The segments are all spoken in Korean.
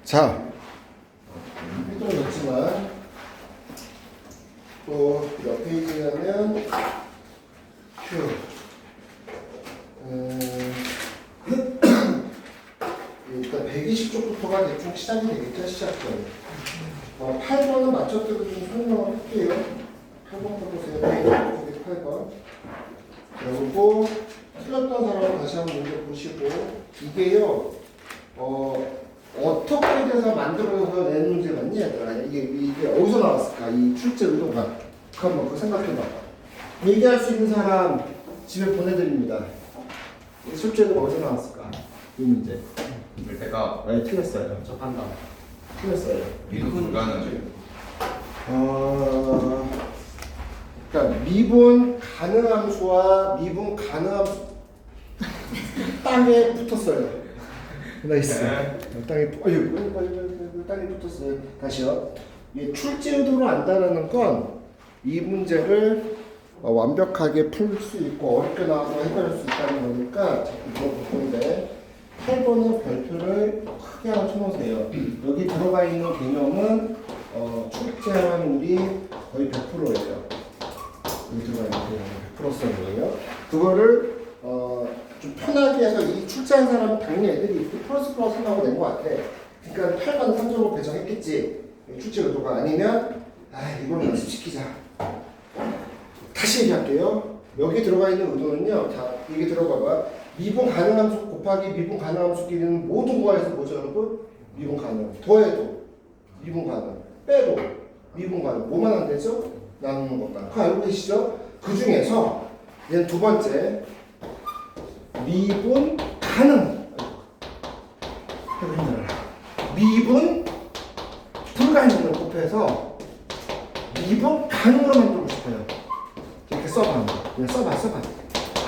자, 필터는 넣지만 또 몇 페이지냐면 일단 120쪽부터가 대충 시작이 되겠죠. 시작점 8번은 맞췄다고 좀 설명을 할게요. 8번 써보세요. 페이지 8번. 그리고 틀렸던 사람은 다시 한번 문제 보시고, 이게요 어떻게 돼서 만들어서 낸 문제 같니 얘들아? 이게 어디서 나왔을까? 이 출제 의도가. 한번 그거 생각해봐. 얘기할 수 있는 사람 집에 보내드립니다. 이 출제 의도가 어디서 나왔을까? 이 문제. 절대가 네, 틀렸어요. 저 판단. 틀렸어요. 미분 불가능하죠. 그러니까 미분 가능함수와 미분 가능함수 땅에 붙었어요. 나이스. 땅에 붙었어요. 다시요. 이 출제 의도를 안다라는 건 이 문제를 완벽하게 풀 수 있고 어렵게 나와서 해결할 수 있다는 거니까 자꾸 물어볼 건데 8번은 별표를 크게 하나 쳐놓으세요. 여기 들어가 있는 개념은 출제확률이 거의 100%예요. 여기 들어가 있는 개념은 100%인 거예요. 그거를 좀 편하게 해서 이 출제한 사람은 당연히 애들이 플러스 하고 낸 것 같아. 그러니까 8번 3점으로 배정했겠지. 출제 의도가 아니면 이걸 연습시키자. 다시 얘기할게요. 여기 들어가 있는 의도는요. 자, 얘기 들어봐봐. 미분 가능함수 곱하기 미분 가능함수끼리는 모든 거에서 뭐죠, 여러분? 미분 가능. 더해도 미분 가능. 빼도 미분 가능. 뭐만 안 되죠? 나누는 것만. 그거 알고 계시죠? 그 중에서 얘는 두 번째 미분 가능. 미분 불가능을 곱해서 미분 가능으로 만들고 싶어요. 이렇게 써봐. 그냥 써봐.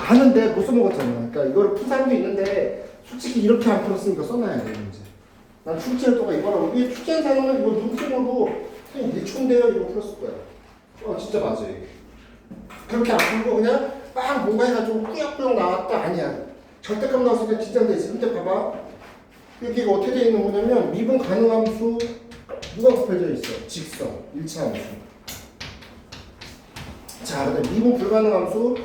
아는데 못 써먹었잖아. 그러니까 이거를 푼 사람도 있는데 솔직히 이렇게 안 풀었으니까 써놔야 돼. 이제. 난 출제도가 이거라고. 이게 출제한 사람은 이거 눈팅으로 그냥 대충돼요. 이거 풀었을 거야. 진짜 맞아요. 그렇게 안 풀고 그냥 막 뭔가 해가지고 꾸역꾸역 나왔다. 아니야. 절대값 나왔을 때 긴장되지. 근데 봐봐. 이게 어떻게 되어 있는 거냐면 미분 가능함수 누가 곱해져 있어? 직선, 1차 함수. 자, 근데 미분 불가능함수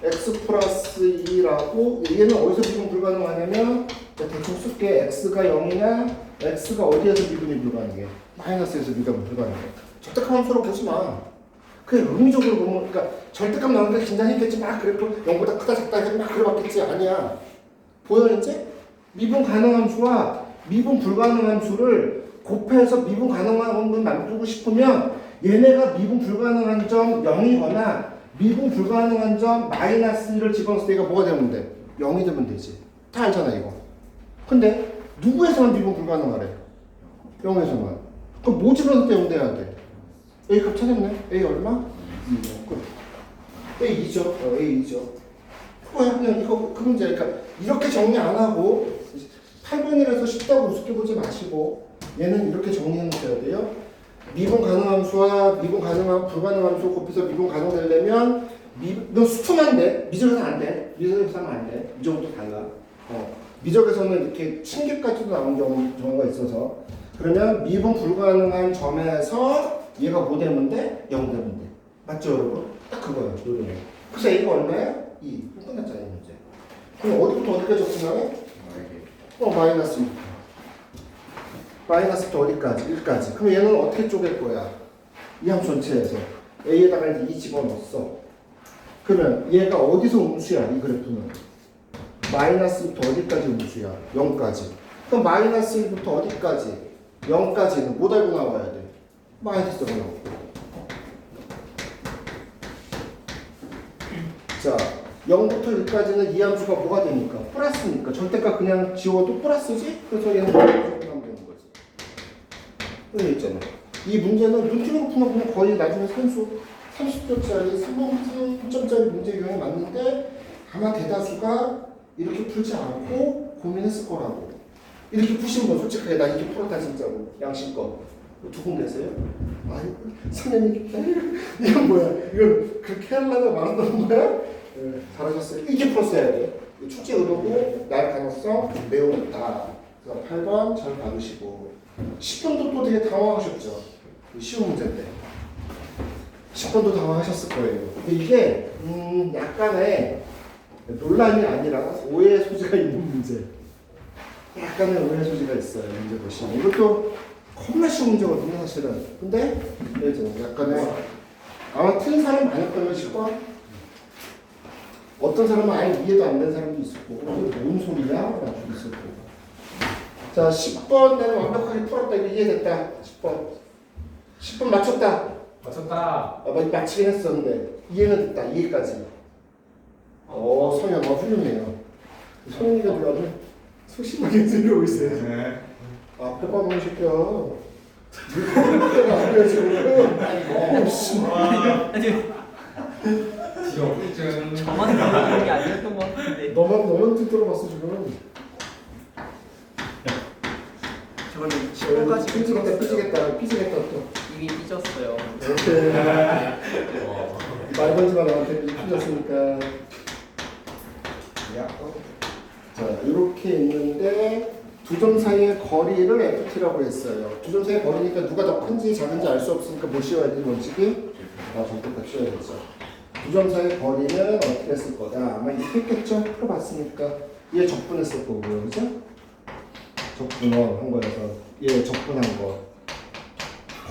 x 플러스 2라고 얘는 어디서 미분 불가능하냐면 대충 쓸게. x가 0이냐 x가 어디에서 미분이 불가능해? 마이너스에서 미분이 불가능해. 절대값 함수로 보지 마. 그냥 의미적으로 보면 그러니까 절대값 나오는데 긴장했겠지. 막 그래도 0보다 크다 작다 해서 막 그래봤겠지. 아니야. 보여 이제? 미분 가능함수와 미분 불가능함수를 곱해서 미분 가능한 함수를 만들고 싶으면 얘네가 미분 불가능한 점 0이거나 미분 불가능한 점 마이너스 1을 집어넣을 때 얘가 뭐가 되면 돼? 0이 되면 되지. 다 알잖아 이거. 근데 누구에서만 미분 불가능하래? 0에서만. 그럼 뭐 집어넣을 때 0 돼야 돼? A 값 찾았네? A 얼마? 2. 끝. A 2죠. A 2죠. 그거야 그냥 이거 그 문제. 그러니까 이렇게 정리 안 하고 8번이라서 쉽다고 우습게 보지 마시고 얘는 이렇게 정리해 놓으셔야 돼요. 미분 가능함수와 미분 가능함 불가능함수 곱해서 미분 가능되려면 너 수투만 돼. 미적에서는 안 돼. 미적에서는 안 돼. 미적도 달라. 미적에서는 이렇게 층계까지도 나온 경우가 있어서 그러면 미분 불가능한 점에서 얘가 뭐 되면 돼? 0 되면 돼. 맞죠 여러분? 딱 그거예요. 요령이. 그래서 A가 얼마야? 2. 끝났잖아요 이 문제. 그럼 어디부터 어디까지 적분하게? 마이너스 2. 마이너스부터 어디까지? 1까지. 그럼 얘는 어떻게 쪼갤 거야? 이 함수 전체에서 A에다가 이제 2 집어넣었어. 그러면 얘가 어디서 음수야? 이 그래프는 마이너스부터 어디까지 음수야? 0까지. 그럼 마이너스 1부터 어디까지? 0까지는 못 알고 나와야 돼. 마이너스 0. 자, 0부터 1까지는 이 함수가 뭐가 되니까? 플러스니까. 절대값 그냥 지워도 플러스지? 그래서 얘는 무조건 하면 되는 거지. 여기 있잖아. 이 문제는 눈팅으로 풀어보면 거의 나중에 30점짜리, 3점짜리 문제 유형이 맞는데 아마 대다수가 이렇게 풀지 않고 고민했을 거라고. 이렇게 푸신 분 솔직하게 나 이렇게 풀었다 진짜로. 양심껏. 두 분 계세요? 아이고, 선생님, 이건 뭐야? 이건 그렇게 하려고 말한다는 거야? 네, 잘하셨어요. 이렇게 풀었어야 돼. 축제 의도고 날 가능성 매우 높다. 그래서 8번 잘 받으시고 10번도 또 되게 당황하셨죠. 쉬운 문제인데 10번도 당황하셨을 거예요. 근데 이게 약간의 논란이 아니라 오해의 소지가 있는 문제. 약간의 오해 소지가 있어요. 문제 보시면 이것도 겁나 쉬운 문제거든요 사실은. 근데 약간의 아마 틀린 사람 많을 거예요 10번. 어떤 사람은 아예 이해도 안 되는 사람도 있을 거고 이게 뭔 소리야? 라고 있을 거고. 자 10번 나는 완벽하게 풀었다. 이거 이해됐다. 10번 맞췄다. 맞췄다. 맞히긴 했었는데 이해는 됐다. 이해까지. 성현 훌륭해요. 성현이가 아주 소심하게 들려오고 있어요. 네. 앞에 봐보면 새끼야. 때가 아니야 지금. 씨. 지옥증. 저만 들어가는 게 아니었던 것 같은데. 너만 들어봤어 지금. 저는 10번까지 삐지겠다 또. 이미 삐졌어요. 이렇게 말 걸지마 나한테 삐졌으니까. 자 이렇게 있는데 두 점 사이의 거리를 FT라고 했어요. 두 점 사이의 거리니까 누가 더 큰지 작은지 알 수 없으니까 뭐 씌워야 돼 원칙이? 정답 씌워야겠죠. 두 점 사이의 거리는 어떻게 했을 거다? 아마 이렇게 했겠죠? 풀어봤으니까 얘 적분했을 거고요, 그죠? 적분한 거여서 얘 적분한 거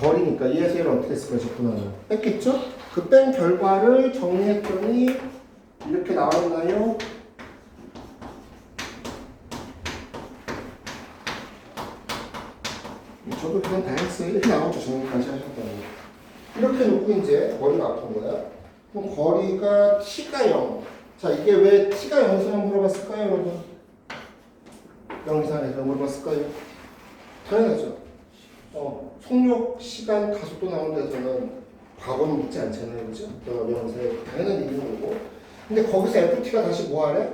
거리니까 얘에서 얘를 어떻게 했을 거야? 적분하는 뺐겠죠? 그 뺀 결과를 정리했더니 이렇게 나왔나요? 저도 그냥 다 했어요. 이렇게 나오죠. 정리까지 하셨다고. 이렇게 놓고 이제 거리가 아픈 거야. 그럼 거리가 t가 0. 자, 이게 왜 t가 0 이상 물어봤을까요, 여러분? 0 이상에서 물어봤을까요? 당연하죠. 속력, 시간, 가속도 나오는 데서는 과거는 묻지 않잖아요. 그죠? 0 이상에 당연한 얘기인 거고. 근데 거기서 ft가 다시 뭐 하래?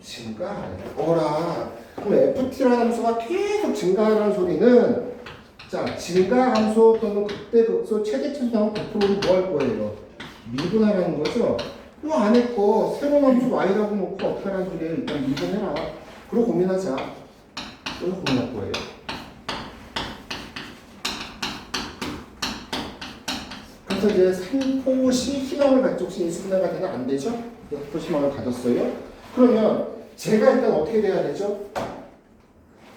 증가하래. 어라. 그럼 ft라는 함수가 계속 증가하는 소리는 자, 증가 함수 또는 극대 극소 최대치 수하면 100%는 뭐 할 거예요? 미분하라는 거죠? 이 안에 거 새로운 함수 y라고 놓고 어떻게 하라는 소리예요? 일단 미분해라. 그리고 고민하자. 그래서 고민할 거예요. 그래서 이제 살포시 희망을 갖지 혹시 인수분해가 되나 안 되죠? 살포시 희망을 가졌어요. 그러면 제가 일단 어떻게 돼야 되죠?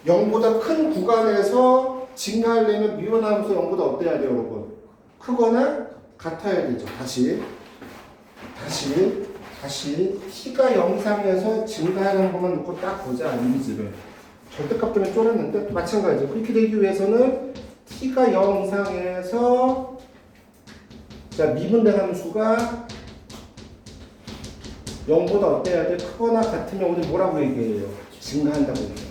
0보다 큰 구간에서 증가하려면 미분함수 0보다 어때야 돼요, 여러분? 크거나 같아야 되죠. 다시 t가 0 이상에서 증가하는 것만 놓고 딱 보자, 이미지를. 절대값 때문에 쫄았는데 마찬가지죠. 그렇게 되기 위해서는 t가 0 이상에서 자 미분된 함수가 0보다 어때야 돼? 크거나 같으면 우리 뭐라고 얘기해요? 증가한다고 얘기해요.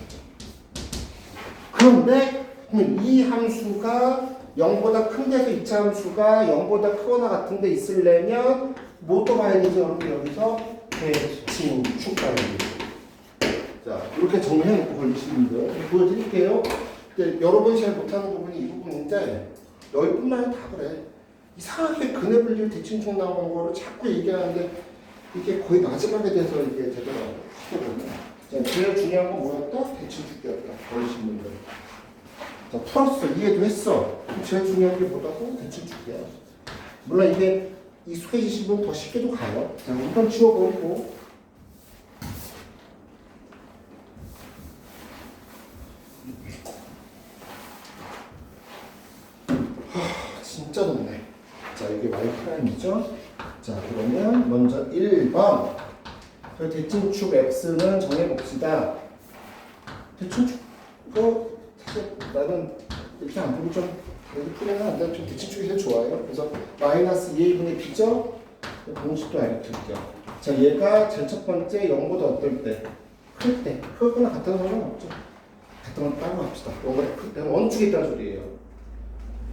그런데 이 함수가 0보다 큰 데서 2차 함수가 0보다 크거나 같은 데 있으려면 뭐 또 봐야 되죠? 여러분 여기서 대칭축가는 자 이렇게 정리해놓고 걸리시는 분들 보여드릴게요. 근데 여러분이 잘 못하는 부분이 이 부분인데 여기뿐만 아니라 다 그래. 이상하게 근해 분리 대칭축 나오는 거를 자꾸 얘기하는데 이게 거의 마지막에 돼서 이게 제대로 하거든요. 자, 제일 중요한 건 뭐였다? 대칭축이었다. 걸리신 분들. 자, 풀었어. 이해도 했어. 그럼 제일 중요한 게 뭐라고? 대칭축이야. 물론 이게 익숙해지시면 더 쉽게도 가요. 자, 일단 지워버리고. 진짜 높네. 자, 이게 y''이죠? 자, 그러면 먼저 1번. 저 대칭축 x는 정해봅시다. 대칭축, 이거 사실 나는 이렇게 안 보고 좀 다르게 풀이는 한데 좀 대칭축이 제일 좋아요. 그래서 마이너스 2a분의 b죠? 공식도 알려드릴게요. 자, 얘가 제일 첫 번째 0보다 어떨 때? 클 때. 크거나 같은 상관 없죠. 같은 건 따로 합시다. 0보다 클 때는 어느 쪽에 있다는 소리예요.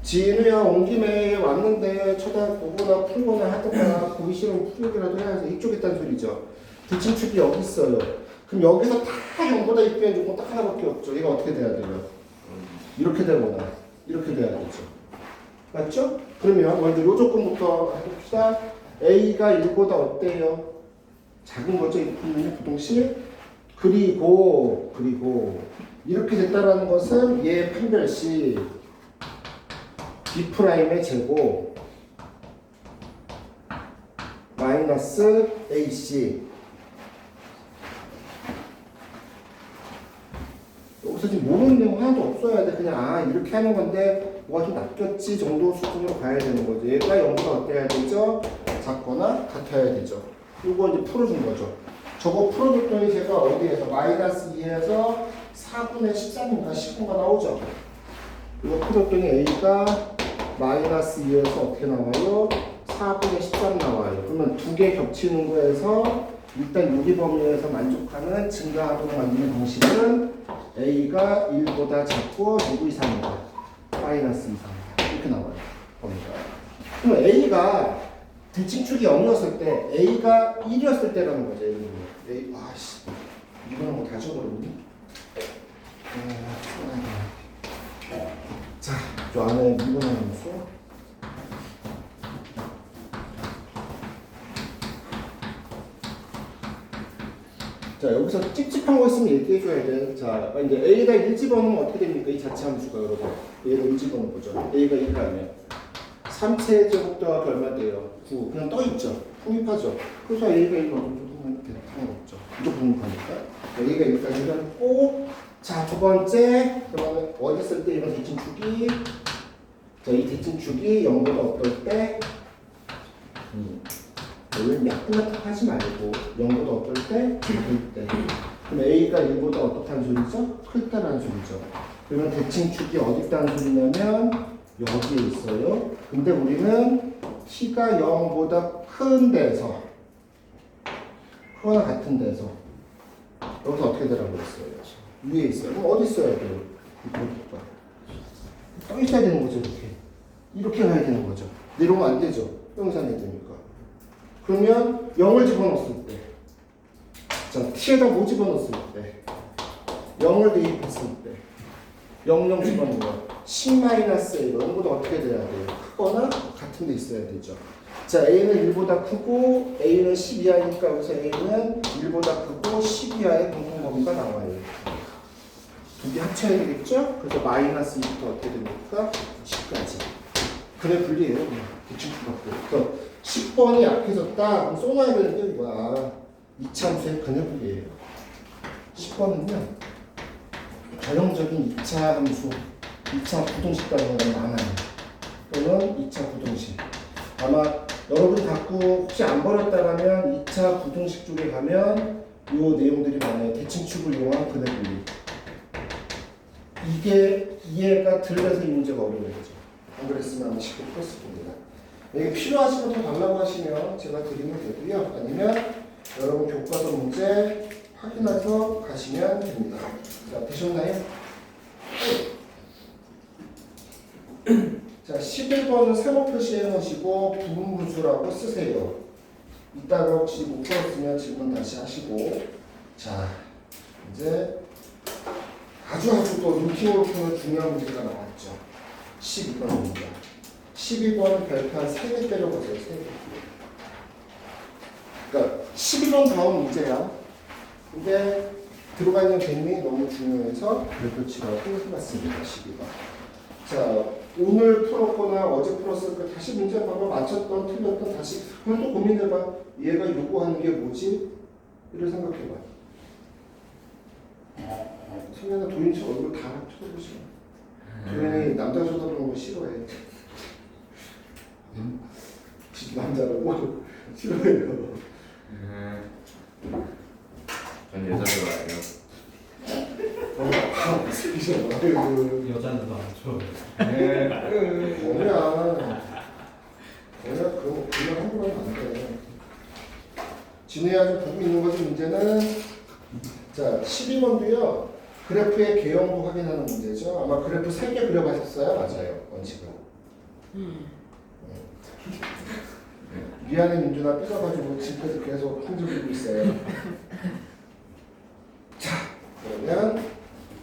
진우야 온 김에 왔는데 쳐다보거나 풀거나 하든가 보기 싫으면 풀기라도 해야지. 이쪽에 있다는 소리죠. 대칭축이 여기 있어요. 그럼 여기서 다 0보다 있으면 조금 딱 하나밖에 없죠. 얘가 어떻게 돼야 돼요? 이렇게 되거나 이렇게 돼야 되죠. 맞죠? 그러면 먼저 요 조건부터 해봅시다. A가 1보다 어때요? 작은 거죠. 이 부분이 부동식 그리고 이렇게 됐다라는 것은 얘 판별시 B'의 제곱 마이너스 AC. 여기서 지금 모르는 내용 하나도 없어야 돼. 그냥 이렇게 하는 건데 뭐가 좀 낚였지 정도 수준으로 가야 되는 거죠. 얘가 0보다 어때야 되죠? 작거나 같아야 되죠. 이거 이제 풀어준 거죠. 저거 풀어줬더니 제가 어디에서 마이너스 2에서 4분의 13인가 19가 나오죠. 이거 풀었더니 A가 마이너스 2에서 어떻게 나와요? 4분의 13 나와요. 그러면 두 개 겹치는 거에서 일단 유리 범위에서 만족하는 증가하도록 만드는 방식은 A가 1보다 작고 누구 이상이다? 마이너스 이상이다. 이렇게 나와요. 범위가. 그럼 A가 대칭축이 0이었을 때 A가 1이었을 때라는 거죠. A, 아씨 이거는 뭐 다 적어버렸니? 자, 저 안에 미분의 함수. 자, 여기서 찝찝한 거 있으면 얘기해줘야 돼. 자, 이제 A가 1 집어넣으면 어떻게 됩니까? 이 자체 함수가 여러분. A가 1 집어넣은 거죠. A가 1가 아니에요. 3체 제곱 더하기 얼마 돼요? 9. 그냥 떠있죠. 풍입하죠. 그래서 A가 1 넣으면 상관없죠. 이거 분립하니까. A가 1까지 해놓고, 자, 두 번째. 그러면 어디 쓸 때 이런 대칭축이, 자, 이 대칭축이 0보다 어떨 때? 왜 약분을 하지 말고 0보다 어떨 때? 작을 때. 그럼 A가 1보다 어떻다는 소리죠? 클다라는 소리죠. 그러면 대칭축이 어디 있다는 소리냐면 여기에 있어요. 근데 우리는 t가 0보다 큰 데서 크거나 같은 데서 여기서 어떻게 되라고 했어요? 위에 있어요. 그럼 어디 있어야 돼요? 떠 있어야 되는 거죠. 이렇게 가야 되는 거죠. 내려오면 안 되죠. 영상이 되니까. 그러면 0을 집어넣었을 때, 자, t에다 뭐 집어넣었을 때, 0을 대입했을 때, 0 집어넣으면 10-A가 0보다 어떻게 돼야 돼요? 크거나 같은 데 있어야 되죠. 자, A는 1보다 크고 A는 10 이하니까 여기서 A는 1보다 크고 10 이하의 공통범위가 나와요. 두 개 합쳐야 되겠죠? 그래서 마이너스 2부터 어떻게 됩니까? 10까지. 그래 분리해요. 대칭축 갖고. 그래서 10번이 약해졌다. 그럼 쏘놔야 되는데 이거야. 이차함수의 근해분리예요. 10번은요. 전형적인 2차 함수, 2차 부등식 단위가 많아요. 또는 2차 부등식. 아마 여러분 갖고 혹시 안 버렸다라면 2차 부등식 쪽에 가면 이 내용들이 많아요. 대칭축을 이용한 근해분리. 이게 이해가 덜 돼서 이 문제가 어려운 거죠. 안 그랬으면 아마 쉽게 풀었을 겁니다. 이게 필요하시면 더 달라고 하시면 제가 드리면 되고요. 아니면 여러분 교과서 문제 확인해서 가시면 됩니다. 자, 되셨나요? 자, 11번은 세모 표시해 놓으시고 부분분수라고 쓰세요. 이따가 혹시 못 풀었으면 질문 다시 하시고. 자, 이제 아주 또 루팅으로 푸는 중요한 문제가 나왔죠. 12번입니다. 12번은 별표 한 3개 때려보세요. 3개. 그러니까 12번 다음 문제야. 근데 들어가 있는 개념이 너무 중요해서 별표치라고 해봤습니다. 12번. 자, 오늘 풀었거나 어제 풀었을 때 다시 문제 봐봐. 맞췄던 틀렸던 다시 그걸 또 고민해봐. 얘가 요구하는 게 뭐지? 이를 생각해봐. 성현아 도윤치 얼굴 다 쳐다보시오. 도윤이 남자 쳐다보는 거 싫어해. 남자라고 싫어해요. 전 여자로 알아요. 여자는 안 좋아해. 뭐야 그냥 함부로 하면 안 돼. 진우야 좀 보고 있는 거지. 문제는 자 12번도요 그래프의 개형도 확인하는 문제죠. 아마 그래프 3개 그려봤었어요. 맞아요. 원칙은. 미안해 민준아 삐져가지고 지금까지 계속 흔들리고 있어요. 자 그러면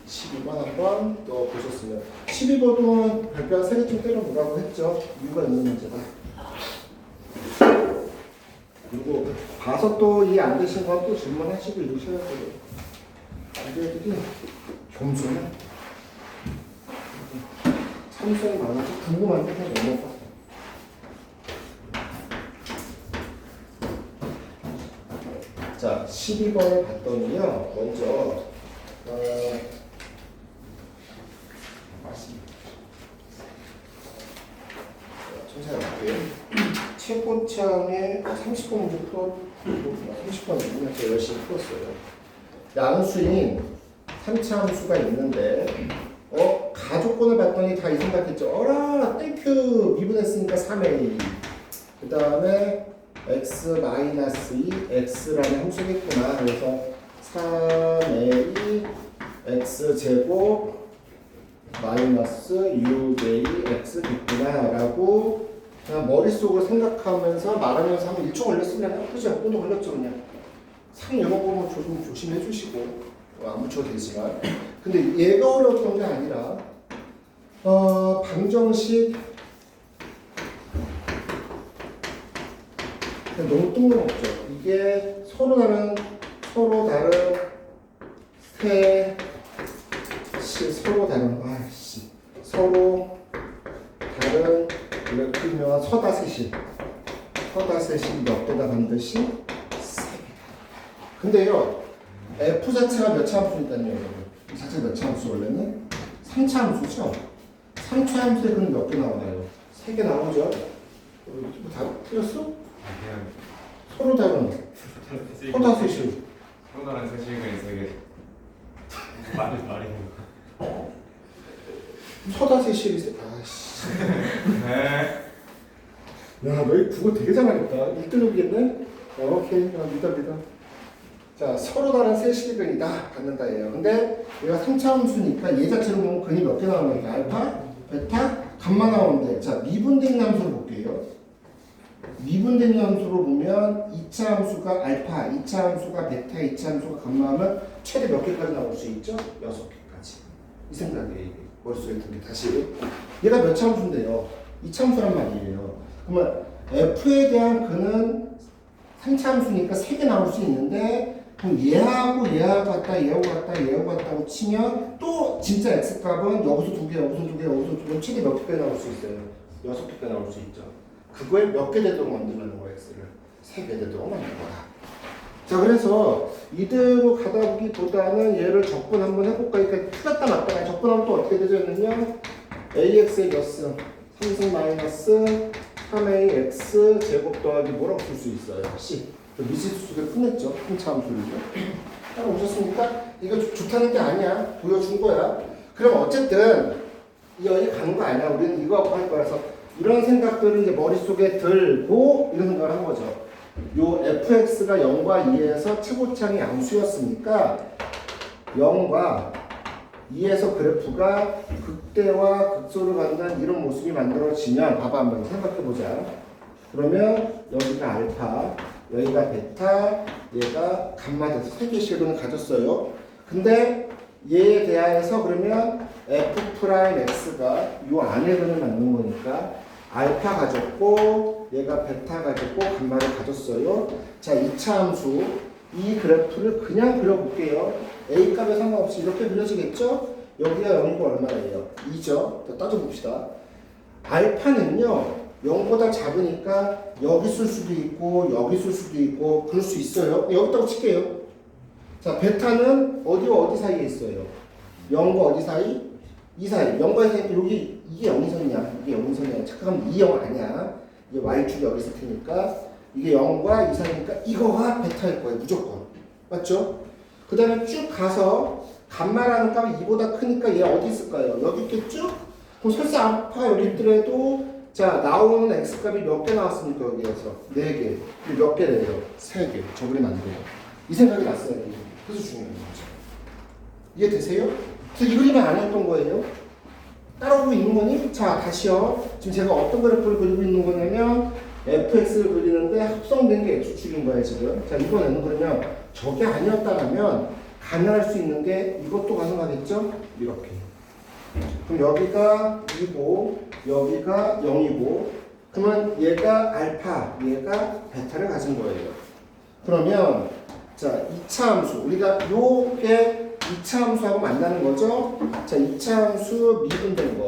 12번 한번 또 보셨으면 12번은 별표 한 3개쯤 때려보라고 했죠. 이유가 있는 문제다. 그리고 봐서 또 이해 안 되신 건 또 질문하시고 이러셔야 돼요. 얘들이 겸손해. 참수이 많아서 궁금한데 그냥 넘어가. 자, 12번을 봤더니요. 먼저 천천히 갈게요. 최고창에 30번 문제 풀어 30번이면 제가 열심히 풀었어요. 양수인 3차 함수가 있는데 가족권을 봤더니 다 이 생각했죠. 어라 땡큐 미분했으니까 3a 그 다음에 x-2 x라는 함수겠구나. 그래서 3a x제곱 마이너스 6a x겠구나 라고 그냥 머릿속으로 생각하면서 말하면서 한 1초 걸렸으면 그죠? 5도 걸렸죠 그냥. 상 이런 거는 좀 조심해 주시고 안 붙여도 되지만 근데 얘가 어려웠던 게 아니라 방정식 너무 뜬금없죠. 이게 서로 다른 서로 다른 이렇게 유명한 서다세실 몇 개다 반드시 3개. 근데요 f 자체가 몇 차 함수니까요 여러분. 이 자체가 몇 차 함수 원래는 3차 함수죠. 3차 함수에 그럼 몇 개 나오나요? 3개 나오죠. 다 틀렸어? 서로 다른 서다세실 서로 다른 세실근이 3개. 말이 서다세실이 아씨. 네. 야 너희 국어 되게 잘하겠다. 1등급이겠네? 오케이 믿어. 자 서로 다른 세실근이다 받는다예요. 근데 얘가 3차 함수니까 얘 자체로 보면 근이 몇 개 나오는 거야? 알파, 베타, 감마 나오는데 자 미분된 함수를 볼게요. 미분된 함수로 보면 2차 함수가 알파, 2차 함수가 베타, 2차 함수가 감마 하면 최대 몇 개까지 나올 수 있죠? 6개까지. 이 생각이에요. 머릿속에 든 게 다시. 얘가 몇 차 함수인데요? 2차 함수란 말이에요. 그러면 f에 대한 근은 3차 함수니까 3개 나올 수 있는데 그럼 얘하고 같다고 치면 또 진짜 x값은 여기서 2개, 여기서 2개 최대 몇 개까지 나올 수 있어요? 6개까지 나올 수 있죠. 그거에 몇 개 되도록 만들라는 거야, x를. 3개 되도록 만든 거야. 자, 그래서 이대로 가다 보기보다는 얘를 적분 한번 해볼까? 그러니까 틀렸다 맞다. 적분하면 또 어떻게 되죠? 얘는요? ax의 몇 승? 3승 마이너스 3ax 제곱 더하기 뭐라고 쓸 수 있어요? c. 미지수식을 끝냈죠. 한차 함수를요. 따라오셨습니까? 이거 좋다는 게 아니야. 보여준 거야. 그럼 어쨌든 여기 가는 거 아니야. 우리는 이거 하고 할 거라서 이런 생각들을 이제 머릿속에 들고 이런 생각을 한 거죠. 요 fx가 0과 2에서 최고창이 양수였으니까 0과 2에서 그래프가 극대와 극소를 간다는 이런 모습이 만들어지면 봐봐 한번 생각해보자. 그러면 여기가 알파, 여기가 베타, 얘가 감마 돼서 3개씩 은 가졌어요. 근데 얘에 대하여서 그러면 f'x가 요 안에 근을 맞는 거니까 알파 가졌고 얘가 베타 가졌고 감마를 가졌어요. 자, 2차 함수 이 그래프를 그냥 그려볼게요. A 값에 상관없이 이렇게 그려지겠죠? 여기가 0이고 얼마예요? 2죠. 더 따져봅시다. 알파는요 0보다 작으니까 여기 쓸 수도 있고 여기 쓸 수도 있고 그럴 수 있어요. 여기다가 칠게요. 자, 베타는 어디와 어디 사이에 있어요? 0과 어디 사이? 2 사이. 0과 2 사이. 여기 이게 0이선이야. 이게 0이선이야. 착각하면 2, 0 아니야. 이게 y축이 여기 있을 테니까 이게 0과 2 사이니까 이거가 베타일 거예요. 무조건. 맞죠? 그 다음에 쭉 가서 감마라는 값이 2보다 크니까 얘 어디 있을까요? 여기 있겠죠? 그럼 설사 알파 여기 있더라도 자, 나오는 x값이 몇 개 나왔습니까? 여기에서 4개. 몇 개 돼요? 3개. 저분이 안 돼요. 이 생각이 났어요. 그래서 중요한 거죠. 이해되세요? 그래서 이 그림을 안 했던 거예요. 따라오고 있는 거니? 자, 다시요. 지금 제가 어떤 그래프를 그리고 있는 거냐면 fx를 그리는데 합성된 게 x축인 거예요, 지금. 자, 이번에는 그러면 저게 아니었다면 가능할 수 있는 게 이것도 가능하겠죠? 이렇게. 그럼 여기가 2고 여기가 0이고 그러면 얘가 알파, 얘가 베타를 가진 거예요. 그러면 자, 2차 함수 우리가 요게 2차 함수하고 만나는 거죠. 자, 2차 함수 미분된 거.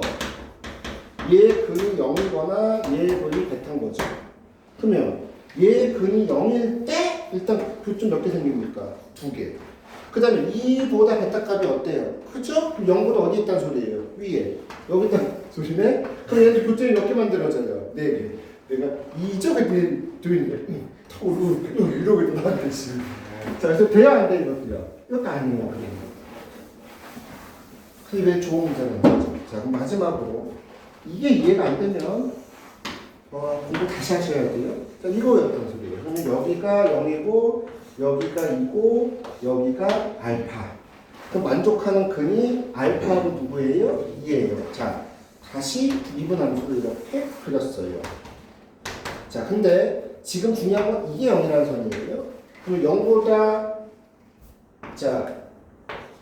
얘 근이 0이거나 얘 근이 베타인 거죠. 그러면 얘 근이 0일 때 일단 교점 몇 개 생깁니까? 2개. 그 다음에 2보다 베타 값이 어때요? 그죠? 0보다 어디 있다는 소리예요? 위에. 여기 있다는 소리네? 그럼 얘는 교점이 몇 개 만들어져요? 4개. 내가 2죠? 근데 도인데 이러고 있는 나한테 지금. 자, 그래서 돼야 안 돼, 이것도요. 이것도 아니에요, 그게. 그게 왜 좋은 문제는 거죠? 자, 그럼 마지막으로. 이게 이해가 안 되면, 공부 다시 하셔야 돼요. 자, 이거였던 소리예요. 그러면 여기가 0이고, 여기가 2고, 여기가 알파. 그럼 만족하는 근이 알파하고 누구예요? 2예요. 자, 다시 미분함수를 이렇게 그렸어요. 자, 근데 지금 중요한 건 이게 0이라는 선이에요. 그럼 0보다 자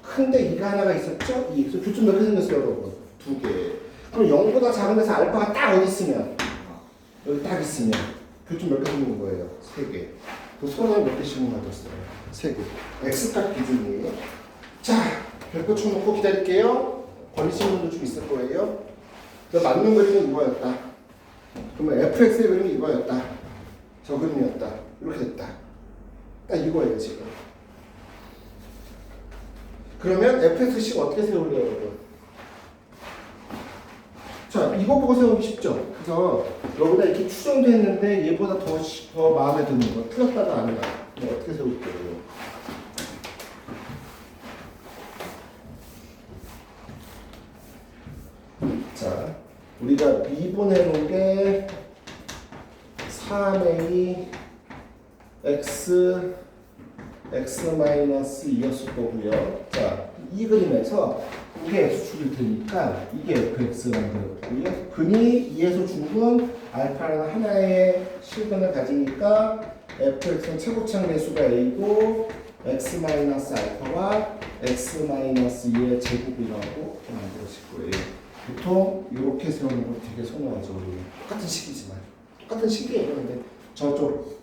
큰데 2가 하나가 있었죠? 2. 그래서 교점 몇 개 생겼어요, 여러분? 2개. 그럼 0보다 작은 데서 알파가 딱 어디 있으면 여기 딱 있으면 교점 몇 개 생기는 거예요? 3개. 그 손을 몇 개씩 맞았어요? 3개. x값 기준이에요. 자, 별표 쳐놓고 기다릴게요. 걸리시는 분도 좀 있을 거예요. 그 맞는 그림은 이거였다. 그러면 fx의 그림이 이거였다. 저 그림이었다. 이렇게 됐다. 딱 이거예요, 지금. 그러면 fx식 어떻게 세울래요, 여러분? 자, 이거 보고 세우기 쉽죠? 그래서 여기다 이렇게 추정도 했는데 얘보다 더 마음에 드는 거. 틀렸다가 아니다. 어떻게 세울게요? 자, 우리가 미분해 놓은 게 3a x-2였을 거고요. 자, 이 그림에서 이게 x축일 테니까 이게 fx라는 거고요. 근이 2에서 중근 알파라는 하나의 실근을 가지니까 fx는 최고창 배수가 a고 x-알파와 x-2의 제곱이라고 만들어질 거예요. 보통 이렇게 세우는 걸 되게 선호하죠. 똑같은 식이지만 똑같은 식이에요. 근데 저쪽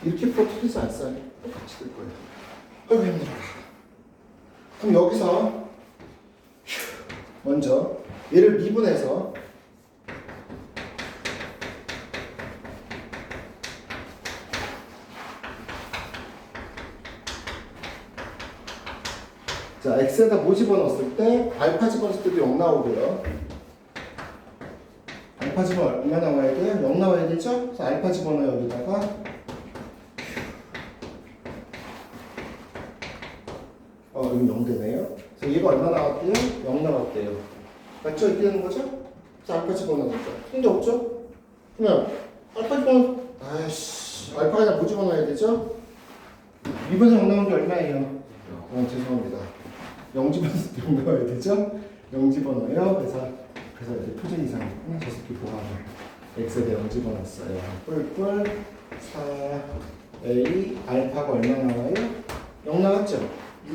이렇게 풀어 틀리지 않아요. 똑같이 될 거예요. 아이고 힘들어라. 그럼 여기서 먼저 얘를 미분해서 자, x에다 뭐 집어넣었을 때 알파 집어넣었을 때도 0 나오고요. 알파 집어 얼마 나와야 돼요? 0 나와야 되죠? 그래서 알파 집어넣어요, 여기다가. 여기 0 되네요. 그래서 얘가 얼마 나왔대요? 0 나왔대요. 맞죠? 이렇게 되는 거죠? 그래서 알파 집어넣었죠. 근데 없죠? 그러면 알파 아이씨, 알파에다 뭐 집어넣어야 되죠? 미분에서 0 나온 게 얼마예요? 죄송합니다. 0 집어넣을 때 0 나와야 되죠? 0 집어넣어요. 그래서 이제 표준 이상 저 새끼 보완을 x에 0 집어넣었어요. 뿔뿔 4a 알파가 얼마 나와요? 0 나왔죠?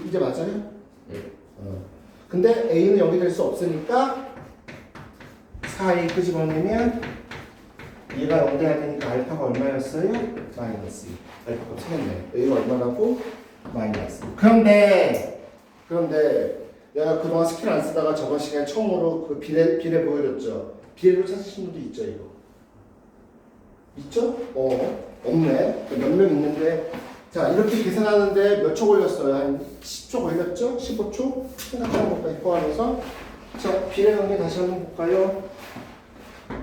이제 맞아요? 네. 근데 a는 0이 될 수 없으니까 4a 끄집어내면 얘가 0 돼야 되니까 알파가 얼마였어요? 마이너스 2. 알파가 틀렸네. a가 얼마라고? 마이너스. 그런데 내가 그동안 스킬 안 쓰다가 저번 시간에 처음으로 그 비례 보여줬죠. 비례로 찾으신 분도 있죠, 이거. 있죠? 없네. 몇 명 있는데. 자, 이렇게 계산하는데 몇 초 걸렸어요? 한 10초 걸렸죠? 15초? 생각하는 것까지 포함해서. 자, 비례 관계 다시 한번 볼까요?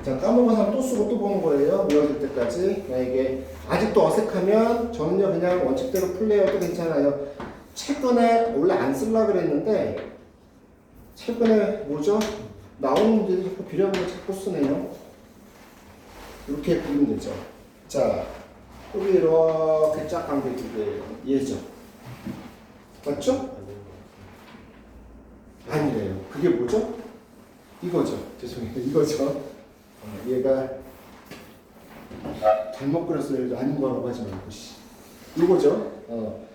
자, 까먹은 사람 또 쓰고 또 보는 거예요. 외워질 때까지. 만약에 아직도 어색하면 저는요, 그냥 원칙대로 풀려도 괜찮아요. 최근에 원래 안 쓰려고 그랬는데 최근에 뭐죠? 나오는 문제들이 자꾸 비례한 걸 자꾸 쓰네요. 이렇게 그리면 되죠. 자, 여기 이렇게 짝 관계 두 개예요. 얘죠. 맞죠? 아니래요. 그게 뭐죠? 이거죠. 죄송해요. 이거죠. 얘가 잘못 그렸어요. 아닌 거라고 하지 말고. 이거죠.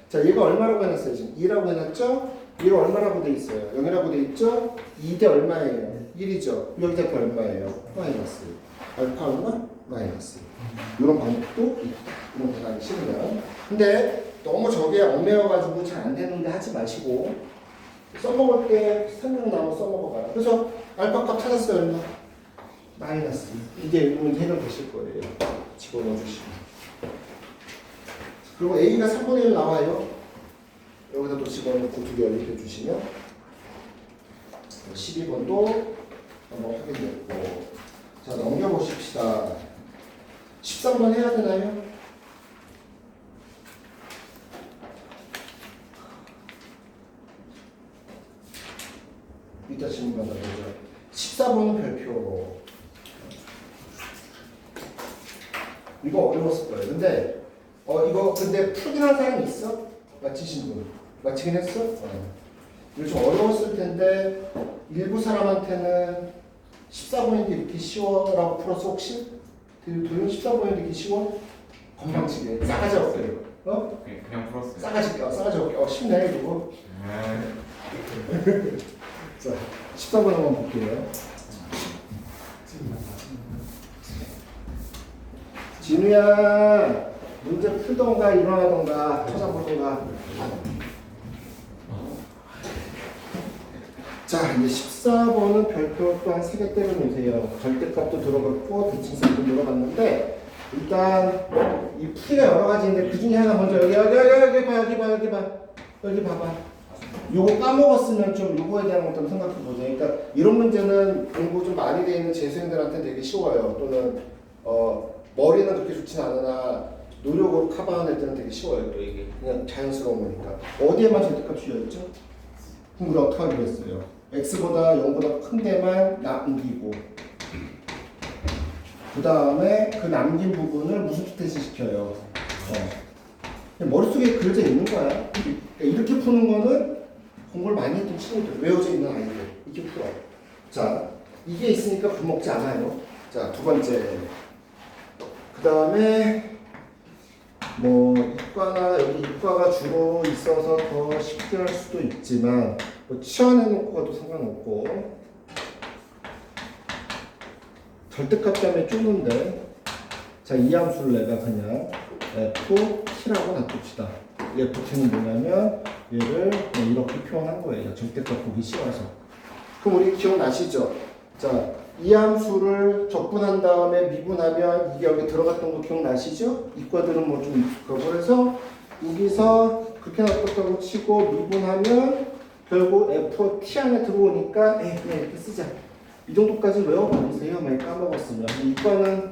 자, 얘가 얼마라고 해놨어요? 지금 2라고 해놨죠? 얘가 얼마라고 돼 있어요? 0이라고 돼 있죠? 2대 얼마예요? 1이죠? 여기 잡혀 얼마예요? 마이너스. 알파 얼마? 마이너스. 이런 방법도 있다. 이런 계산이 싫으면. 근데 너무 저게 얽매여가지고 잘 안 되는데 하지 마시고 써먹을 때 생각나면 써먹어봐라. 그래서 알파 값 찾았어요. 얼마? 마이너스. 이게 문제 해결되실 거예요. 집어넣어 주시면. 그리고 A가 3분의 1 나와요. 여기다 또 집어넣고 두 개 연립해 주시면 12번도 한번 확인됐고. 자, 넘겨보십시다. 13번 해야 되나요? 이따 질문 받아보죠. 14번은 별표. 이거 어려웠을 거예요. 근데 이거 근데 풀긴 한 사람이 있어? 맞히신 분? 맞히긴 했어? 이거 좀 어려웠을 텐데 일부 사람한테는 14번인데 이렇게 쉬워라고 풀었어 혹시? 도윤 14번인데 이렇게 쉬워? 건방지게 싸가지 없게 어? 그냥 풀었어요. 싸가지 없게 쉽네 이거. 네. 자 14번 한번 볼게요. 진우야 문제 풀던가 일어나던가 찾아보던가. 자 이제 14번은 별표 또한 3개 때려놓으세요. 절대값도 들어갔고 대칭값도 들어갔는데 일단 이 풀이가 여러 가지인데 그 중에 하나 먼저 여기 봐봐. 요거 까먹었으면 좀 요거에 대한 것도 한번 생각해 보자. 그러니까 이런 문제는 공부 좀 많이 돼 있는 재수생들한테 되게 쉬워요. 또는 머리는 그렇게 좋진 않으나 노력으로 커버하는 애들은 되게 쉬워요. 또 이게 그냥 자연스러운 거니까. 어디에만 절대값 쥐어있죠? 그럼 우리 어떻게 하기로 했어요? x보다 0보다 큰 데만 남기고 그 다음에 그 남긴 부분을 무슨 뜻대신 시켜요? 머릿속에 그려져 있는 거야. 그러니까 이렇게 푸는 거는 공부를 많이 했던 친구들, 외워져 있는 아이들 이렇게 풀어. 자, 이게 있으니까 겁먹지 않아요. 자, 두 번째. 그 다음에 뭐 이과나 여기 이과가 주로 있어서 더 쉽게 할 수도 있지만 뭐 치환해놓고 가도 상관없고 절대값 때문에 쪼는데 자, 이 함수를 내가 그냥 FT라고 놔둡시다. FT는 뭐냐면 얘를 이렇게 표현한 거예요. 절대값 보기 쉬워서. 그럼 우리 기억나시죠? 자, 이 함수를 적분한 다음에 미분하면 이게 여기 들어갔던 거 기억나시죠? 이과들은 뭐 좀 익숙하고 그래서 여기서 그렇게 놔뒀다고 치고 미분하면 결국 FT 안에 들어오니까 그냥 이렇게 쓰자. 이 정도까지 외워버리세요. 많이 까먹었으면. 이과는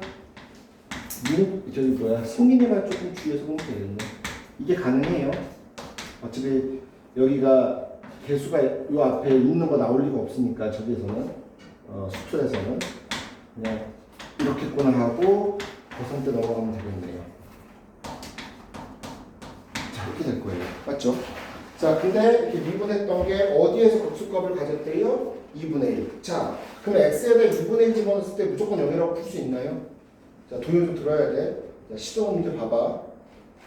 승민이만 조금 주의해서 보면 되겠네. 이게 가능해요. 어차피 여기가 개수가 이 앞에 있는 거 나올 리가 없으니까 저기에서는 수투에서는 그냥 이렇게 했구나 하고 거선대 넘어가면 되겠네요. 자, 이렇게 될 거예요. 맞죠? 자, 근데 이렇게 미분했던 게 어디에서 극수값을 가졌대요? 2분의 1. 자, 그럼 x에다 2분의 1 집어넣었을 때 무조건 0이라고 풀 수 있나요? 자, 도형 좀 들어야 돼. 자, 시도 문제 봐봐.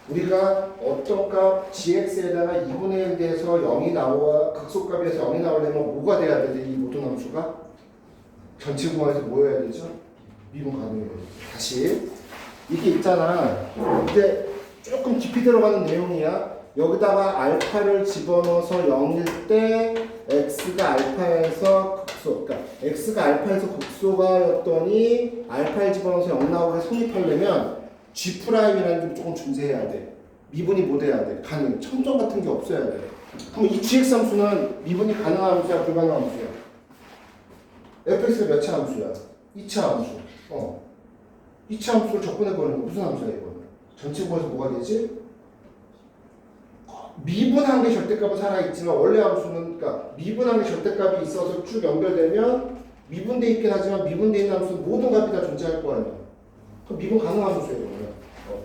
우리가 어떤 값 gx에다가 2분의 1 돼서 0이 나와 극소값에서 0이 나오려면 뭐가 돼야 되지? 이 모든 함수가 전체 구간에서 뭐여야 되죠? 미분 가능해야 돼. 다시 이게 있잖아. 이제 조금 깊이 들어가는 내용이야. 여기다가 알파를 집어넣어서 0일 때 x가 알파에서 극소, 그러니까 x가 알파에서 극소가였더니 알파를 집어넣어서 0 나오게 성립하려면 G'이라는 게 조금 존재해야 돼. 미분이 못 해야 돼. 가능. 첨점 같은 게 없어야 돼. 그럼 이 GX 함수는 미분이 가능한 함수야, 불가능한 함수야? fx가 몇 차 함수야? 2차 함수. 2차 함수를 적분해버리는 거 무슨 함수야, 이거는? 전체 구에서 뭐가 되지? 미분한 게 절대값은 살아있지만 원래 함수는 그러니까 미분한 게 절대값이 있어서 쭉 연결되면 미분돼 있긴 하지만 미분돼 있는 함수는 모든 값이 다 존재할 거 아니야. 그럼 미분 가능한 함수예요.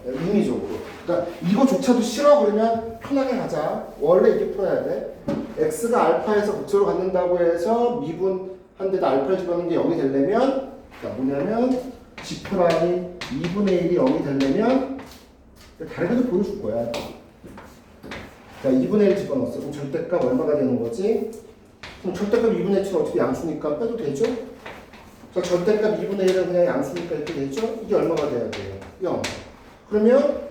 의미적으로. 그러니까 이거조차도 싫어 그러면 편하게 가자. 원래 이렇게 풀어야 돼. x가 알파에서 극소로 갖는다고 해서 미분한 데다 알파를 집어넣는 게 0이 되려면 그러니까 뭐냐면 G' 2분의 1이 0이 되려면 다르게도 보여줄 거야. 자, 2분의 1 집어넣었어. 그럼 절대값 얼마가 되는 거지? 그럼 절대값 2분의 1은 어차피 양수니까 빼도 되죠? 자, 절대값 2분의 1은 그냥 양수니까 이렇게 되죠? 이게 얼마가 돼야 돼요? 0. 그러면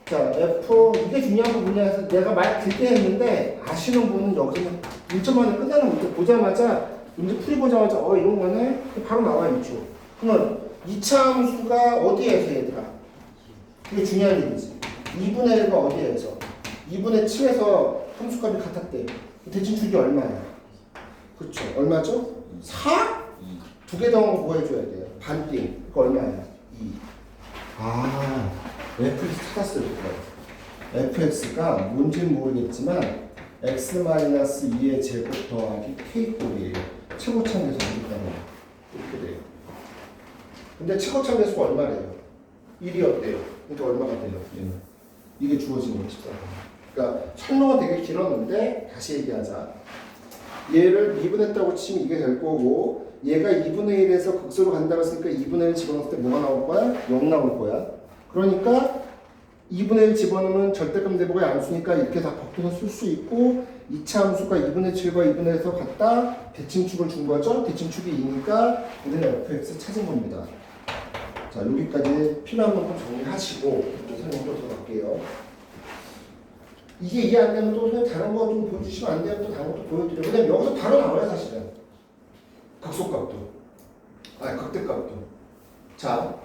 자, F 이게 중요한 부분이야. 해서 내가 말 길게 했는데 아시는 분은 여기서는 1점 만에 끝나는 문제 보자마자 문제 풀이보자마자 이런 거네? 바로 나와요. 있죠. 그러면 2차 함수가 어디에서 얘들아? 이게 중요한 얘기지. 2분의 1가 어디에서? 2분의 7에서 함수값이 같았대. 대칭 축이 얼마야? 그쵸. 얼마죠? 4? 두 개 더 구해줘야 돼요. 반띵. 그거 얼마야? 2. 아, fx 찾았어요. fx가 뭔지는 모르겠지만 x-2의 제곱 더하기 k꼴이에요. 최고차항계수 어디있다는 이렇게 돼요. 근데 최고차항계수가 얼마래요? 1이었대요. 그러니까 얼마가 돼요? 얘는. 이게 주어지는 거죠. 그러니까 설명은 되게 길었는데 다시 얘기하자. 얘를 2분했다고 치면 이게 될 거고 얘가 2분의 1에서 극소로 간다고 했으니까 2분의 1 집어넣을 때 뭐가 나올 거야? 0 나올 거야. 그러니까 2분의 1 집어넣으면 절대값 대보가 양수니까 이렇게 다 바꿔서 쓸 수 있고 2차 함수가 2분의 7과 2분의 1에서 같다. 대칭축을 준 거죠. 대칭축이 2니까 우리는 fx 찾은 겁니다. 자, 여기까지 필요한 만큼 정리하시고 설명 또 들어갈게요. 이게 이해 안 되면 또 그냥 다른 거 좀 보여주시면 안 돼요? 또 다른 것도 보여드려요. 왜냐면 여기서 바로 나와요, 사실은. 극소값도. 극대값도. 자.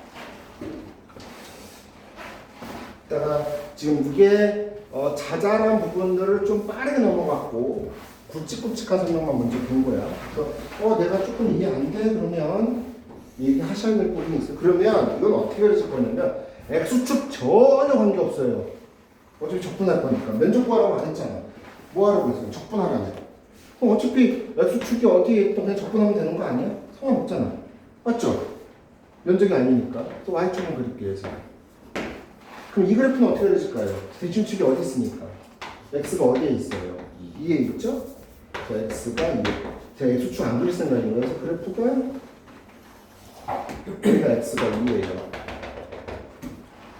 이따가 지금 이게 자잘한 부분들을 좀 빠르게 넘어갔고 굵직굵직한 설명만 먼저 본 거야. 그래서 내가 조금 이해 안 돼? 그러면 얘기하셔야 될 부분이 있어요. 그러면 이건 어떻게 그려질 거냐면 X축 전혀 관계없어요. 어차피 적분할 거니까. 면적 구하라고 안 했잖아. 뭐 하라고 했어요? 적분하라네. 그럼 어차피 X축이 어디에 있던 그냥 적분하면 되는 거 아니야? 상관없잖아. 맞죠? 면적이 아니니까. 또 Y축만 그릴게요. 그래서. 그럼 이 그래프는 어떻게 그려질까요? 대칭축이 어디 있습니까? X가 어디에 있어요? 2에 있죠? 그래서 X가 2. 제가 X축 안 그릴 생각이에요. 그래서 그래프가 여기가 X가 2예요.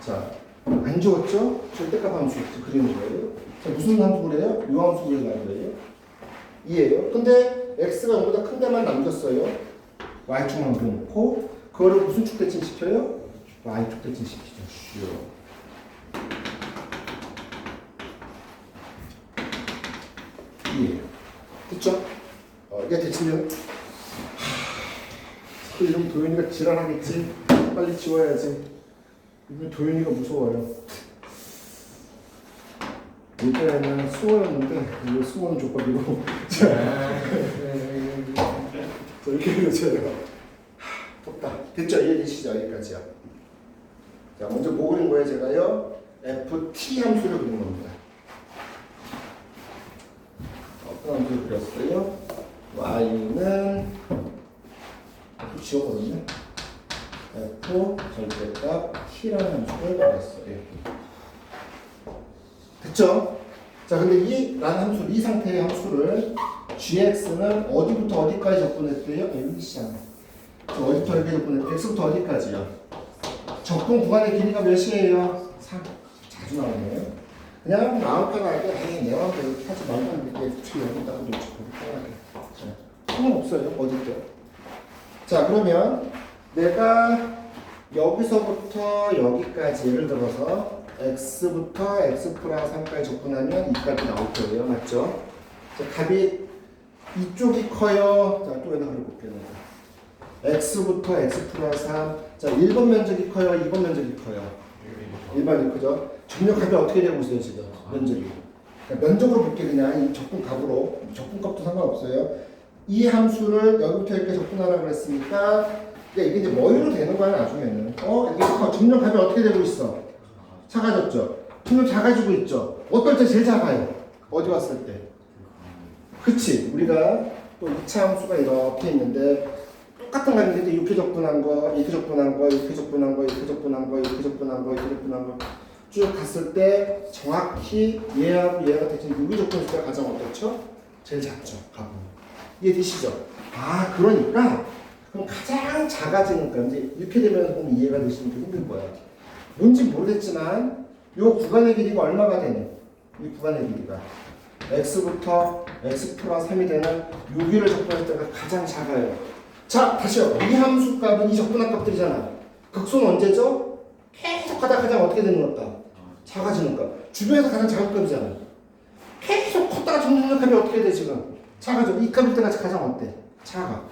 자, 안 지웠죠? 절대값 함수 그리는 거예요. 자, 무슨 함수 그래요? 요 함수 그리는 거예요. 2예요. 근데 X가 0보다 큰 데만 남겼어요. Y축만 그려놓고 그거를 무슨 축 대칭 시켜요? Y축 대칭 시키죠. 쉬워. 이에요. 됐죠? 이게 대칭은 이러면 도윤이가 지랄하겠지. 빨리 지워야지. 이거 도윤이가 무서워요. 예전에는 수호였는데 이거 수호는 족밥이고 자 이렇게 그려져요. 덥다. 됐죠? 이해되시죠? 여기까지요. 자, 먼저 뭐 그린 거예요? 제가요 ft 함수를 그린 겁니다. 어떤 함수를 그렸어요? y는 F 지워버렸네. F 절대값 t라는 함수를 그렸어요. 됐죠? 자, 근데 이 함수, 이 상태의 함수를 gx는 어디부터 어디까지 접근했대요? 여기 시잖아요. 어디부터 어디까지 접근했대요? x부터 어디까지요? 접근 구간의 길이가 몇이에요? 3. 자주 나오네요. 그냥 마음 편하게 내 마음대로 이렇게 하지 말고 이렇게 여기다가 놓지 편하게. 상관없어요. 어디 때. 자, 그러면 내가 여기서부터 여기까지 예를 들어서 x부터 x 플러스 3까지 접근하면 이 값이 나올 거예요. 맞죠? 자, 값이 이쪽이 커요. 자, 또 하나 그려볼게요. x부터 x 플러스 3. 자, 1번 면적이 커요. 2번 면적이 커요. 1번이 크죠? 점력 값이 어떻게 되고 있어요, 지금? 면적이. 그러니까 면적으로 볼게 그냥 이 적분 값으로. 적분 값도 상관없어요. 이 함수를 여기부터 이렇게 접근하라고 그랬으니까 이게 이제 뭐로 되는 거야, 나중에는. 이게 점력 값이 어떻게 되고 있어? 작아졌죠? 점점 작아지고 있죠? 어떨 때 제일 작아요? 어디 왔을 때? 그치? 우리가 또 2차 함수가 이렇게 있는데 똑같은 값인데 이렇게 접근한 거, 이렇게 접근한 거, 이렇게 접근한 거, 이렇게 접근한 거, 이렇게 접근한 거, 이렇게 접근한 거 쭉 갔을 때 정확히 얘하고 얘가 대칭 여기 접근했을 때 가장 어떻죠? 제일 작죠? 값은. 이해되시죠? 아, 그러니까 그럼 가장 작아지는 거 이제 이렇게 되면 보면 이해가 되시는 게 힘든 거야. 뭔지 모르겠지만 요 구간의 길이가 얼마가 되니? 이 구간의 길이가 x부터 x 플러스 3이 되는 여기를 접근할 때가 가장 작아요. 자, 다시요. 이 함수 값은 이 접근한 값들이잖아. 극소는 언제죠? 계속 하다 가장 어떻게 되는 걸까? 작아지는 값. 주변에서 가장 작은 값이잖아. 계속 컸다가 점점 값이 어떻게 돼 지금? 작아져. 이 값일 때가 가장 어때? 작아.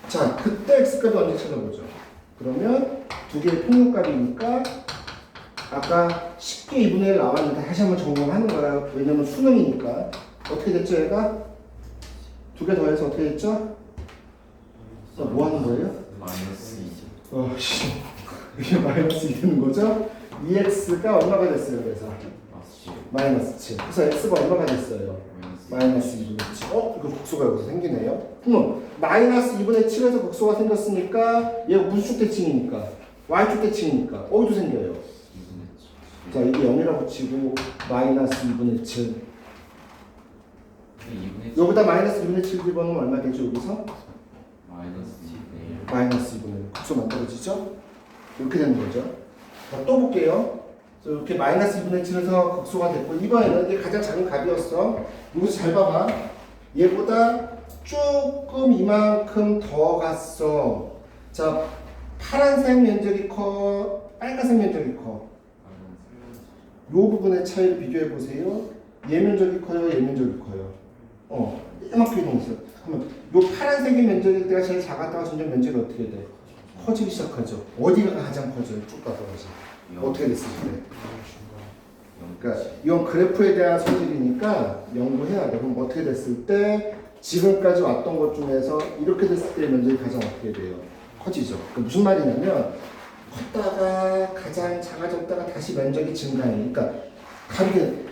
자, 그때 x값이 언제 찾아보죠? 그러면 두 개의 평균값이니까 아까 쉽게 2분의 1 나왔는데 다시 한번 점검하는 거야. 왜냐면 수능이니까. 어떻게 됐죠 얘가? 두 개 더해서 어떻게 됐죠? 뭐 하는 거예요? 마이너스 2. 씨. 이게 마이너스 2 되는 거죠? 2x가 얼마가 됐어요 그래서? 마이너스 7. 그래서 x가 얼마가 됐어요? 마이너스 2분의 7. 이거 극소가 여기서 생기네요. 그럼 마이너스 2분의 7에서 극소가 생겼으니까 얘가 무슨 축대칭이니까? y축 대칭이니까 어디도 생겨요. 자 이게 0이라고 치고 마이너스 2분의 7. 여기다 마이너스 2분의 7 집어넣으면 얼마 되죠 여기서? 마이너스 2분의 1. 극소 만들어지죠? 이렇게 되는 거죠. 자, 또 볼게요. 이렇게 마이너스 2분의 7에서 극소가 됐고 이번에는 이게 가장 작은 값이었어. 여기서 잘 봐봐. 얘보다 조금 이만큼 더 갔어. 자, 파란색 면적이 커, 빨간색 면적이 커. 이 부분의 차이를 비교해 보세요. 얘 면적이 커요, 얘 면적이 커요. 이만큼 이동했어요. 그러면 이 파란색의 면적일 때가 제일 작았다가 점점 면적이 어떻게 돼? 커지기 시작하죠. 어디가 가장 커져요? 쭉 가서 어떻게 됐을 때? 그러니까 이건 그래프에 대한 소질이니까 연구해야 돼. 그럼 어떻게 됐을 때 지금까지 왔던 것 중에서 이렇게 됐을 때 면적이 가장 어떻게 돼요? 커지죠. 그러니까 무슨 말이냐면 컸다가 가장 작아졌다가 다시 면적이 증가해. 그러니까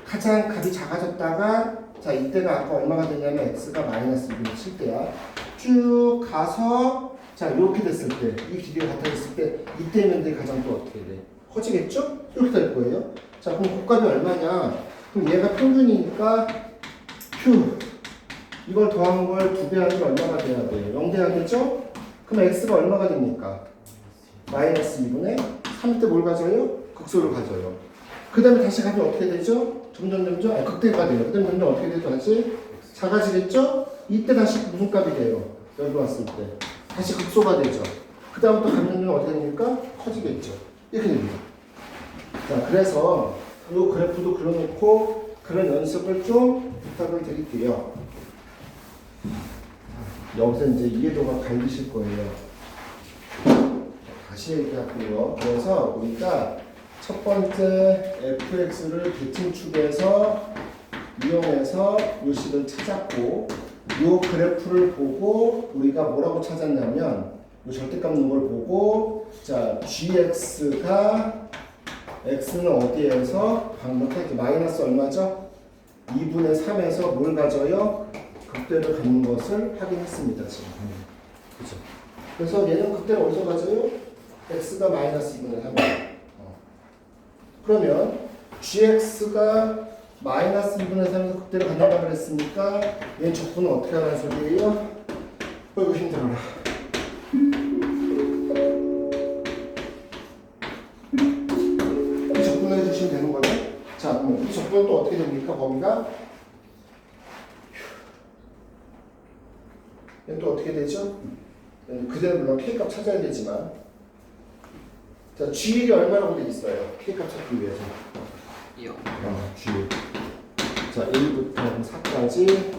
가장 값이 작아졌다가 자 이때가 아까 얼마가 되냐면 x가 마이너스 2분의 7대야. 쭉 가서 자 이렇게 됐을 때 이 길이가 같아졌을 때 이때 면적이 가장 또 어떻게 돼? 커지겠죠? 이렇게 될 거예요. 자 그럼 곱값이 얼마냐? 그럼 얘가 평균이니까 q 이걸 더한 걸 2배 하면 얼마가 돼야 돼요? 0 돼야겠죠? 그럼 x가 얼마가 됩니까? 마이너스 2분의 3때 뭘 가져요? 극소를 가져요. 그 다음에 다시 값이 어떻게 되죠? 점점 극대가 돼요. 그 다음에 점점 어떻게 되죠? 다시 작아지겠죠? 이때 다시 무슨 값이 돼요? 여기 왔을 때 다시 극소가 되죠. 그 다음부터 점점 어떻게 됩니까? 커지겠죠. 이렇게 됩니다. 자, 그래서 이 그래프도 그려놓고 그런 연습을 좀 부탁을 드릴게요. 여기서 이제 이해도가 갈리실 거예요. 다시 얘기할게요. 그래서 우리가 첫 번째 fx를 대칭축에서 이용해서 요 식을 찾았고 요 그래프를 보고 우리가 뭐라고 찾았냐면 요 절대값 넣은 걸 보고 자 gx가 x는 어디에서 방금 했죠? 마이너스 얼마죠? 2분의 3에서 뭘 가져요? 극대를 갖는 것을 확인했습니다. 지금. 그죠? 그래서 얘는 극대를 어디서 가져요? x가 마이너스 2분의 3. 그러면 gx가 마이너스 2분의 3에서 극대를 갖는다고 그랬으니까 얘는 적분은 어떻게 하라는 소리예요? 이거 힘들어라. 이 적분을 해주시면 되는 거죠? 자, 그럼 이 적분은 또 어떻게 됩니까? 범위가 얘는 또 어떻게 되죠? 그대로 물론 K값 찾아야 되지만 자, G일이 얼마라고 돼 있어요? K값 찾기 위해서 G 자, 1부터 4까지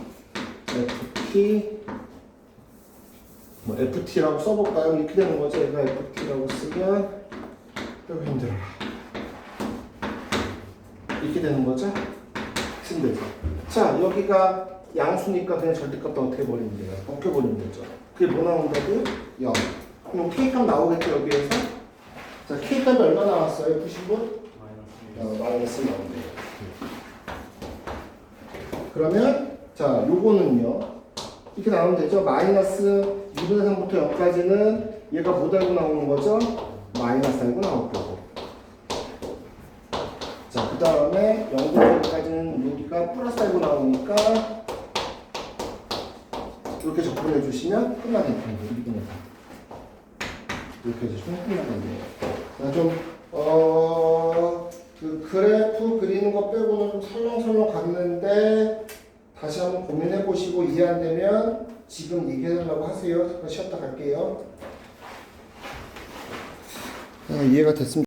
FT 뭐 FT라고 써볼까요? 이렇게 되는 거죠. 얘가 FT라고 쓰면 여기 힘들어라. 이렇게 되는 거죠. 힘들죠. 자, 여기가 양수니까 그냥 절대값도 어떻게 버리면 돼요? 벗겨버리면 되죠. 그게 뭐 나온다고요? 0. 그럼 K값 나오겠죠, 여기에서? 자, K값이 얼마 나왔어요? 90은? 마이너스 나온대요. 그러면, 자, 요거는요. 이렇게 나오면 되죠? 마이너스 2분의 3부터 0까지는 얘가 뭐 달고 나오는 거죠? 마이너스 달고 나올 거고. 자, 그 다음에 0부터 1까지는 여기가 플러스 달고 나오니까 이렇게 접근해 주시면 끝나겠네요. 이렇게 해주시면 끝나겠네요. 자, 좀 그 그래프 그리는 거 빼고는 좀 설렁설렁 갔는데 다시 한번 고민해 보시고 이해 안 되면 지금 얘기해달라고 하세요. 잠깐 쉬었다 갈게요. 이해가 됐습니다.